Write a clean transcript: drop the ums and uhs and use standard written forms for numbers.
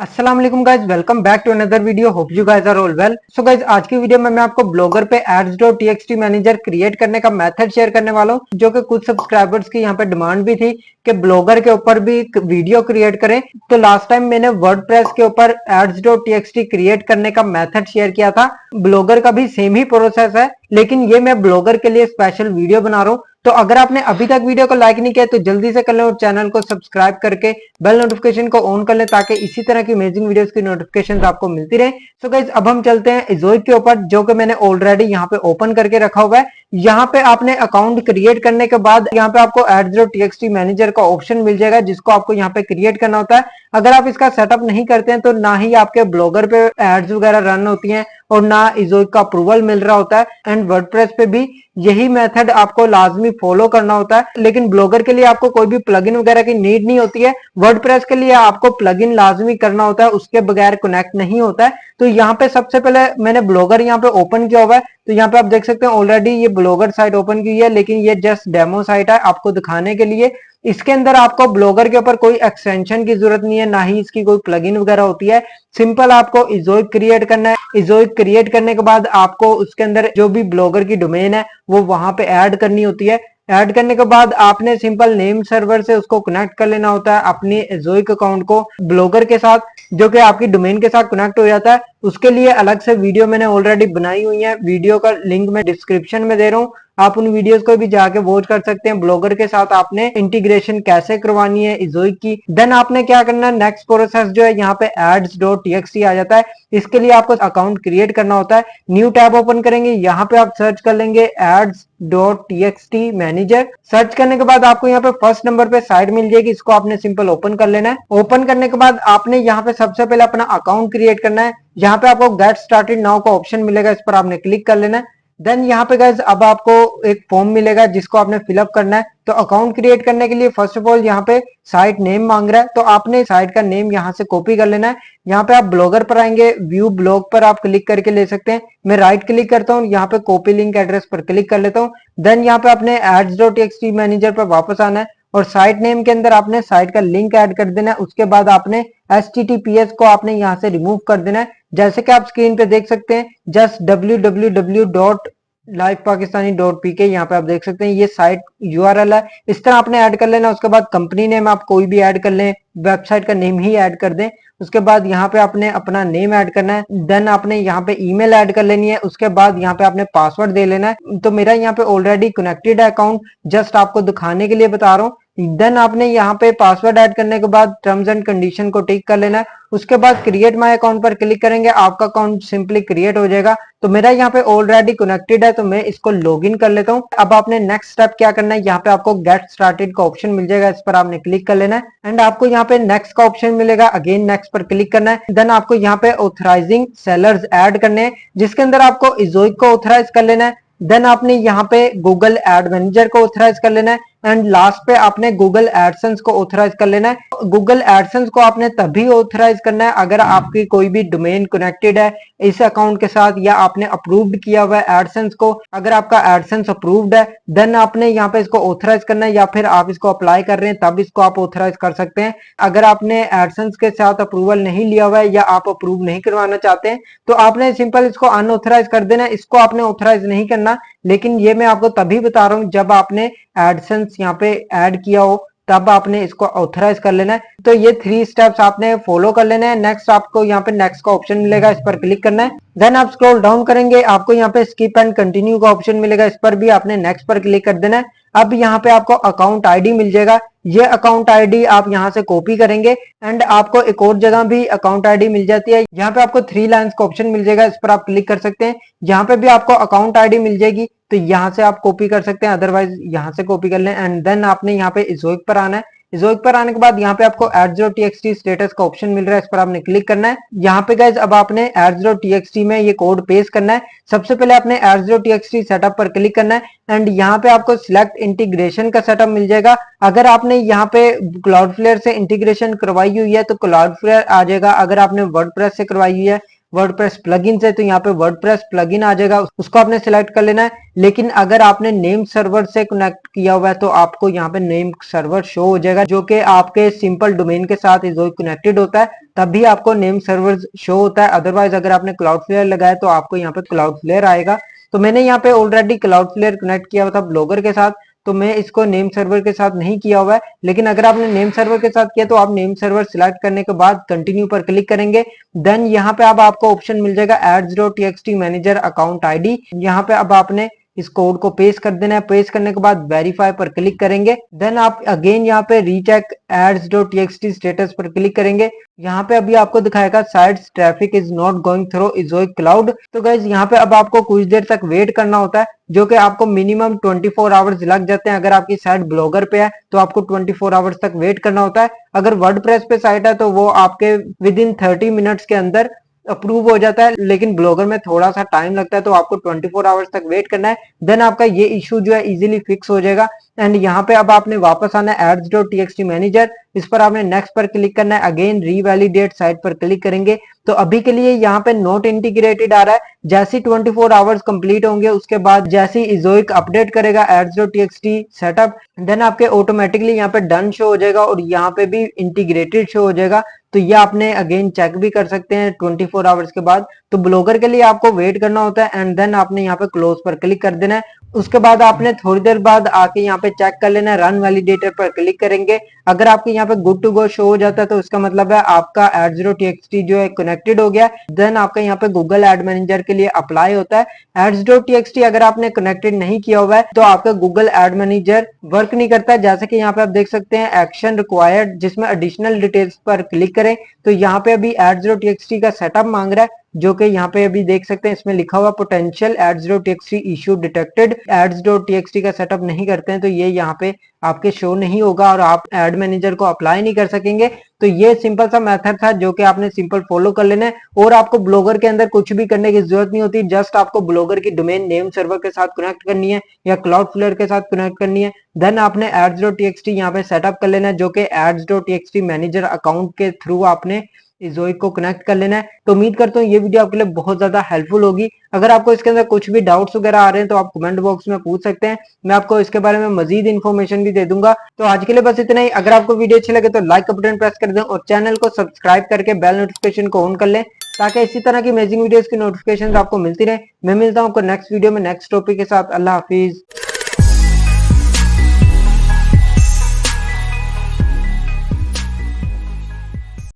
अस्सलाम वालेकुम guys, welcome back to another video. Hope you guys are all well. So guys, आज की video में मैं आपको ब्लॉगर पे ads.txt मैनेजर क्रिएट करने का मेथड शेयर करने वाला हूँ, जो कि कुछ सब्सक्राइबर्स की यहाँ पे डिमांड भी थी कि ब्लॉगर के ऊपर भी वीडियो क्रिएट करें। तो लास्ट टाइम मैंने वर्डप्रेस के ऊपर ads.txt क्रिएट करने का मेथड शेयर किया था। ब्लॉगर का भी सेम ही प्रोसेस है, लेकिन ये मैं ब्लॉगर के लिए स्पेशल वीडियो बना रहा हूँ। तो अगर आपने अभी तक वीडियो को लाइक नहीं किया तो जल्दी से कर लें और चैनल को सब्सक्राइब करके बेल नोटिफिकेशन को ऑन कर लें, ताकि इसी तरह की अमेजिंग वीडियोस की नोटिफिकेशन आपको मिलती रहे। सो गाइस, अब हम चलते हैं इजोइक के ऊपर, जो कि मैंने ऑलरेडी यहाँ पे ओपन करके रखा हुआ है। यहाँ पे आपने अकाउंट क्रिएट करने के बाद यहाँ पे आपको ads.txt मैनेजर का ऑप्शन मिल जाएगा, जिसको आपको यहाँ पे क्रिएट करना होता है। अगर आप इसका सेटअप नहीं करते हैं तो ना ही आपके ब्लॉगर पे एड्स वगैरह रन होती हैं और ना इजोइक का अप्रूवल मिल रहा होता है। एंड वर्डप्रेस पे भी यही मेथड आपको लाजमी फॉलो करना होता है, लेकिन ब्लॉगर के लिए आपको कोई भी प्लगइन वगैरह की नीड नहीं होती है। वर्डप्रेस के लिए आपको प्लगइन लाजमी करना होता है, उसके बगैर कनेक्ट नहीं होता है। तो यहाँ पे सबसे पहले मैंने ब्लॉगर यहाँ पे ओपन किया हुआ है। तो यहाँ पे आप देख सकते हैं ऑलरेडी ये ब्लॉगर साइट ओपन की है, लेकिन ये जस्ट डेमो साइट है आपको दिखाने के लिए। इसके अंदर आपको ब्लॉगर के ऊपर कोई एक्सटेंशन की जरूरत नहीं है, ना ही इसकी कोई प्लगइन वगैरह होती है। सिंपल आपको इजोइक क्रिएट करना है। इजोइक क्रिएट करने के बाद आपको उसके अंदर जो भी ब्लॉगर की डोमेन है वो वहां पे ऐड करनी होती है। ऐड करने के बाद आपने सिंपल नेम सर्वर से उसको कनेक्ट कर लेना होता है अपनी इजोइक अकाउंट को ब्लॉगर के साथ, जो कि आपकी डोमेन के साथ कनेक्ट हो जाता है। उसके लिए अलग से वीडियो मैंने ऑलरेडी बनाई हुई है, वीडियो का लिंक मैं डिस्क्रिप्शन में दे रहा हूँ, आप उन वीडियोस को भी जाके वॉच कर सकते हैं। ब्लॉगर के साथ आपने इंटीग्रेशन कैसे करवानी है इजोइक की। देन आपने क्या करना है, नेक्स्ट प्रोसेस जो है यहाँ पे ads.txt आ जाता है। इसके लिए आपको अकाउंट क्रिएट करना होता है। न्यू टैब ओपन करेंगे, यहाँ पे आप सर्च कर लेंगे ads.txt मैनेजर। सर्च करने के बाद आपको यहाँ पे फर्स्ट नंबर पे साइट मिल जाएगी, इसको आपने सिंपल ओपन कर लेना है। ओपन करने के बाद आपने यहाँ पे सबसे पहले अपना अकाउंट क्रिएट करना है। यहाँ पे आपको गेट स्टार्टेड नाउ का ऑप्शन मिलेगा, इस पर आपने क्लिक कर लेना है। देन यहाँ पे गाइज अब आपको एक फॉर्म मिलेगा जिसको आपने फिलअप करना है। तो अकाउंट क्रिएट करने के लिए फर्स्ट ऑफ ऑल यहाँ पे साइट नेम मांग रहा है, तो आपने साइट का नेम यहाँ से कॉपी कर लेना है। यहाँ पे आप ब्लॉगर पर आएंगे, व्यू ब्लॉग पर आप क्लिक करके ले सकते हैं। मैं राइट क्लिक करता हूँ, यहाँ पे कॉपी लिंक एड्रेस पर क्लिक कर लेता हूँ। देन यहाँ पे अपने ads.txt मैनेजर पर वापस आना है और साइट नेम के अंदर आपने साइट का लिंक ऐड कर देना है। उसके बाद आपने HTTPS को आपने यहाँ से रिमूव कर देना है। जैसे कि आप स्क्रीन पे देख सकते हैं, जस्ट www.livepakistani.pk, यहाँ पे आप देख सकते हैं ये साइट URL है। इस तरह आपने ऐड कर लेना। उसके बाद कंपनी नेम आप कोई भी ऐड कर लें, वेबसाइट का नेम ही ऐड कर दें। उसके बाद यहाँ पे आपने अपना नेम ऐड करना है। देन आपने यहाँ पे ईमेल ऐड कर लेनी है। उसके बाद यहाँ पे आपने पासवर्ड दे लेना है। तो मेरा यहाँ पे ऑलरेडी कनेक्टेड है अकाउंट, जस्ट आपको दिखाने के लिए बता रहा हूँ। देन आपने यहाँ पे पासवर्ड ऐड करने के बाद टर्म्स एंड कंडीशन को टिक कर लेना है। उसके बाद क्रिएट माय अकाउंट पर क्लिक करेंगे, आपका अकाउंट सिंपली क्रिएट हो जाएगा। तो मेरा यहाँ पे ऑलरेडी कनेक्टेड है, तो मैं इसको लॉगिन कर लेता हूँ। अब आपने नेक्स्ट स्टेप क्या करना है, यहाँ पे आपको गेट स्टार्टेड का ऑप्शन मिल जाएगा, इस पर आपने क्लिक कर लेना है। एंड आपको यहाँ पे नेक्स्ट का ऑप्शन मिलेगा, अगेन नेक्स्ट पर क्लिक करना है। देन आपको यहाँ पे ऑथराइजिंग सेलर्स ऐड करने हैं, जिसके अंदर आपको इजोइक को ऑथराइज कर लेना है। देन आपने यहाँ पे गूगल एड मैनेजर को ऑथराइज कर लेना है। एंड लास्ट पे आपने गूगल एडसेंस को ऑथराइज कर लेना है। गूगल एडसेंस को आपने तभी ऑथराइज करना है अगर आपकी कोई भी डोमेन कनेक्टेड है इस अकाउंट के साथ, या आपने अप्रूव्ड किया हुआ है एडसेंस को। अगर आपका एडसेंस अप्रूव्ड है देन आपने यहाँ पे इसको ऑथराइज करना है, या फिर आप इसको अप्लाई कर रहे हैं तब इसको आप ऑथराइज कर सकते हैं। अगर आपने एडसेंस के साथ अप्रूवल नहीं लिया हुआ है या आप अप्रूव नहीं करवाना चाहते हैं तो आपने सिंपल इसको अनऑथराइज कर देना है, इसको आपने ऑथराइज नहीं करना। लेकिन ये मैं आपको तभी बता रहा हूँ जब आपने एडसेंस यहाँ पे ऐड किया हो, तब आपने इसको ऑथराइज कर लेना है। तो ये 3 स्टेप्स आपने फॉलो कर लेना है। नेक्स्ट आपको यहाँ पे नेक्स्ट का ऑप्शन मिलेगा, इस पर क्लिक करना है। देन आप स्क्रॉल डाउन करेंगे, आपको यहाँ पे स्किप एंड कंटिन्यू का ऑप्शन मिलेगा, इस पर भी आपने नेक्स्ट पर क्लिक कर देना है। अब यहाँ पे आपको अकाउंट आईडी मिल जाएगा, ये अकाउंट आईडी आप यहाँ से कॉपी करेंगे। एंड आपको एक और जगह भी अकाउंट आईडी मिल जाती है, यहाँ पे आपको 3 लाइंस का ऑप्शन मिल जाएगा, इस पर आप क्लिक कर सकते हैं। यहाँ पे भी आपको अकाउंट आईडी मिल जाएगी, तो यहाँ से आप कॉपी कर सकते हैं, अदरवाइज यहाँ से कॉपी कर लें। एंड देन आपने यहाँ पे इजोइक पर आना है। इजोइक पर आने के बाद यहाँ पे आपको ads.txt स्टेटस का ऑप्शन मिल रहा है, इस पर आपने क्लिक करना है। यहाँ पे गाइज अब आपने ads.txt में ये कोड पेस्ट करना है। सबसे पहले आपने ads.txt सेटअप पर क्लिक करना है। एंड यहाँ पे आपको सिलेक्ट इंटीग्रेशन का सेटअप मिल जाएगा। अगर आपने यहाँ पे क्लाउडफ्लेयर से इंटीग्रेशन करवाई हुई है तो क्लाउडफ्लेयर आ जाएगा, अगर आपने वर्डप्रेस से करवाई हुई है वर्डप्रेस प्लगइन से, तो यहाँ पे वर्डप्रेस प्लगइन आ जाएगा, उसको आपने सिलेक्ट कर लेना है। लेकिन अगर आपने नेम सर्वर से कनेक्ट किया हुआ है तो आपको यहाँ पे नेम सर्वर शो हो जाएगा, जो कि आपके सिंपल डोमेन के साथ इजोइक कनेक्टेड होता है, तभी आपको नेम सर्वर शो होता है। अदरवाइज अगर आपने क्लाउडफ्लेयर लगाया तो आपको यहाँ पे क्लाउडफ्लेयर आएगा। तो मैंने यहाँ पे ऑलरेडी क्लाउडफ्लेयर कनेक्ट किया हुआ था ब्लॉगर के साथ, तो मैं इसको नेम सर्वर के साथ नहीं किया हुआ है। लेकिन अगर आपने नेम सर्वर के साथ किया तो आप नेम सर्वर सिलेक्ट करने के बाद कंटिन्यू पर क्लिक करेंगे। देन यहाँ पे अब आपको ऑप्शन मिल जाएगा ads.txt मैनेजर अकाउंट आईडी। यहाँ पे अब आपने इस कोड को पेस्ट कर देना है। पेस्ट करने के बाद वेरीफाई पर क्लिक करेंगे। देन आप अगेन यहाँ पे रीचेक ads.txt स्टेटस पर क्लिक करेंगे। यहाँ पे अभी आपको दिखाएगा sites traffic is not going through Ezoic cloud. तो गाइज यहाँ पे अब आपको कुछ देर तक वेट करना होता है, जो कि आपको मिनिमम 24 आवर्स लग जाते हैं। अगर आपकी साइट ब्लॉगर पे है तो आपको 24 आवर्स तक वेट करना होता है। अगर वर्डप्रेस पे साइट है तो वो आपके विद इन 30 मिनट्स के अंदर अप्रूव हो जाता है। लेकिन ब्लॉगर में थोड़ा सा टाइम लगता है, तो आपको 24 आवर्स तक वेट करना है। देन आपका ये इशू जो है इजीली फिक्स हो जाएगा। एंड यहाँ पे अब आपने वापस आना है ads.txt मैनेजर, इस पर आपने नेक्स्ट पर क्लिक करना है। अगेन रीवैलिडेट साइट पर क्लिक करेंगे। तो अभी के लिए यहाँ पे नॉट इंटीग्रेटेड आ रहा है। जैसे 24 आवर्स कंप्लीट होंगे उसके बाद जैसे इजोइक अपडेट करेगा ads.txt सेटअप, देन आपके ऑटोमेटिकली यहाँ पे डन शो हो जाएगा और यहाँ पे भी इंटीग्रेटेड शो हो जाएगा। तो ये आपने अगेन चेक भी कर सकते हैं 24 आवर्स के बाद। तो ब्लॉगर के लिए आपको वेट करना होता है एंड देन आपने यहाँ पे क्लोज पर क्लिक कर देना है। उसके बाद आपने थोड़ी देर बाद आके यहाँ पे चेक कर लेना है। रन वैलिडेटर पर क्लिक करेंगे। अगर आपके यहाँ पे गुड टू गो शो हो जाता है तो इसका मतलब है आपका ads.txt जो है कनेक्टेड हो गया। देन आपका यहाँ पे गूगल एड मैनेजर के लिए अप्लाई होता है। ads.txt अगर आपने कनेक्टेड नहीं किया हुआ है तो आपका गूगल एड मैनेजर वर्क नहीं करता। जैसे कि यहाँ पे आप देख सकते हैं एक्शन रिक्वायर्ड, जिसमें एडिशनल डिटेल्स पर क्लिक करें तो यहाँ पे अभी ads.txt का सेटअप मांग रहा है, जो कि यहाँ पे अभी देख सकते हैं इसमें लिखा हुआ potential ads.txt issue detected. ads.txt का सेटअप नहीं करते हैं तो ये यहाँ पे आपके शो नहीं होगा और आप एड मैनेजर को अप्लाई नहीं कर सकेंगे। तो ये सिंपल सा मेथड था जो कि आपने सिंपल फॉलो कर लेना है और आपको ब्लॉगर के अंदर कुछ भी करने की जरूरत नहीं होती। जस्ट आपको ब्लॉगर की डोमेन नेम सर्वर के साथ कनेक्ट करनी है या क्लाउडफ्लेयर के साथ कनेक्ट करनी है। देन आपने ads.txt यहाँ पे सेटअप कर लेना है, जो कि ads.txt मैनेजर अकाउंट के थ्रू आपने इजोइक को कनेक्ट कर लेना है। तो उम्मीद करता हूँ ये वीडियो आपके लिए बहुत ज्यादा हेल्पफुल होगी। अगर आपको इसके अंदर कुछ भी डाउट्स वगैरह आ रहे हैं तो आप कमेंट बॉक्स में पूछ सकते हैं, मैं आपको इसके बारे में मजीद इन्फॉर्मेशन भी दे दूंगा। तो आज के लिए बस इतना ही। अगर आपको वीडियो अच्छी लगे तो लाइक का बटन प्रेस कर दें और चैनल को सब्सक्राइब करके बेल नोटिफिकेशन को ऑन कर लें, ताकि इसी तरह की अमेजिंग वीडियोस की नोटिफिकेशन आपको मिलती रहे। मैं मिलता हूँ आपको नेक्स्ट वीडियो में नेक्स्ट टॉपिक के साथ। अल्लाह हाफिज।